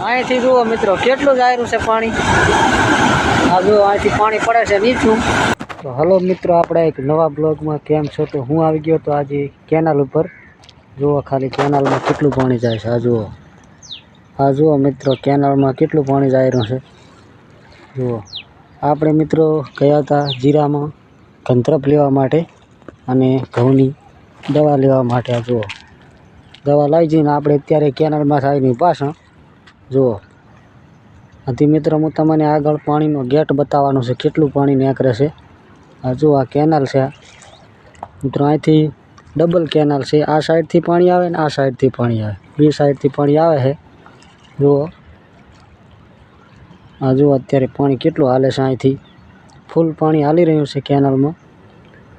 અહીંથી જુઓ મિત્રો કેટલું જ આવ્યું છે પાણી. આ જુઓ અહીંથી પાણી પડે છે નીચું. તો હલો મિત્રો, આપણે એક નવા બ્લોગમાં કેમ છો? તો હું આવી ગયો તો આજે કેનાલ ઉપર. જુઓ ખાલી કેનાલમાં કેટલું પાણી જાય છે. આ જુઓ મિત્રો, કેનાલમાં કેટલું પાણી જાય રહ્યું છે. જુઓ આપણે મિત્રો ગયા હતા જીરામાં ગંધરપ લેવા માટે અને ઘઉંની દવા લેવા માટે. આ જુઓ દવા લઈ જઈને આપણે અત્યારે કેનાલમાં આવીને પાછા જુઓ આથી મિત્રો હું તમને આગળ પાણીનો ગેટ બતાવવાનો છે, કેટલું પાણી નીકળે છે. આ જુઓ આ કેનાલ છે મિત્રો, અહીંથી ડબલ કેનાલ છે. આ સાઈડથી પાણી આવે ને આ સાઈડથી પાણી આવે, બે સાઈડથી પાણી આવે છે. જુઓ આ જુઓ અત્યારે પાણી કેટલું હાલે છે. અહીંથી ફૂલ પાણી હાલી રહ્યું છે કેનાલમાં.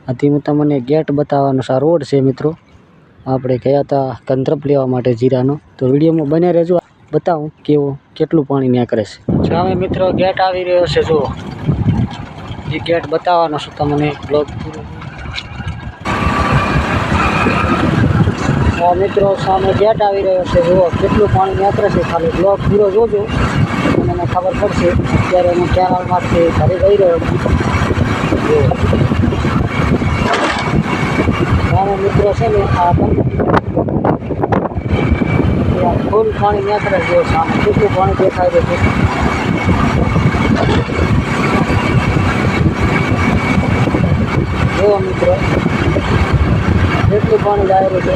આથી હું તમને ગેટ બતાવવાનો છે. આ રોડ છે મિત્રો, આપણે ગયા હતા ગંધરપ લેવા માટે જીરાનો. તો વિડીયોમાં બને રહેજો, બતાવું કેટલું પાણી નીકળે છે. સામે મિત્રો ગેટ આવી રહ્યો છે. જુઓ એ ગેટ બતાવવાનો છું તમને બ્લોગ પૂરો. મિત્રો સામે ગેટ આવી રહ્યો છે. જુઓ કેટલું પાણી નીકળે છે. ખાલી બ્લોગ પૂરો જોજો તો મને ખબર પડશે. અત્યારે હું કેનાલમાંથી ઘરે જઈ રહ્યો છું. સામે મિત્રો છે ને આ ફૂલ પાણી નીકળે છે. સામે કેટલું પાણી દેખાઈ રહ્યું છે. જુઓ મિત્રો કેટલું પાણી જાય રહ્યું છે.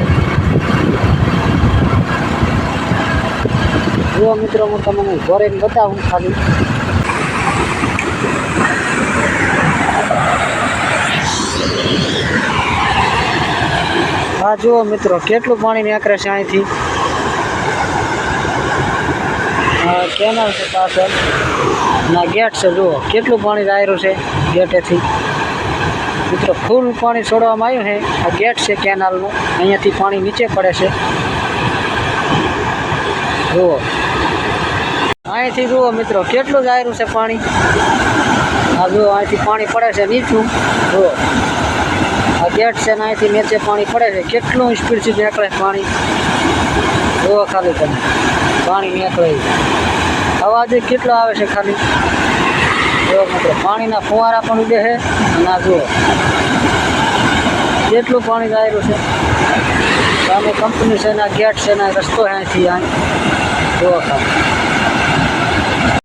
જુઓ મિત્રો હું તમને ઘોરેને બતાવું ખાલી. હા જુઓ મિત્રો કેટલું પાણી નીકળે છે અહીંથી. કેનાલ છે પાછળ ના ગેટ છે. જુઓ કેટલું પાણી જાય રહ્યું છે ગેટેથી. મિત્રો ફૂલ પાણી છોડવામાં આવ્યું છે. આ ગેટ છે કેનાલનું, અહીંયાથી પાણી નીચે પડે છે. જુઓ અહીંથી જુઓ મિત્રો કેટલું જ આવ્યું છે પાણી. આ જુઓ અહીંથી પાણી પડે છે નીચું. જુઓ આ ગેટ છે ને અહીંથી નીચે પાણી પડે છે. કેટલું સ્પીડથી નીકળે પાણી. જુઓ ખાલી તમે પાણી નીકળે, અવાજ કેટલો આવે છે ખાલી. જુઓ મિત્રો પાણીના ફુવારા પણ ઉડે છે. અને આ જુઓ કેટલું પાણી જાય રહ્યું છે. સામે કંપની છે ને ગેટ છે ને રસ્તો અહીંથી અહીં જુઓ ખાલી.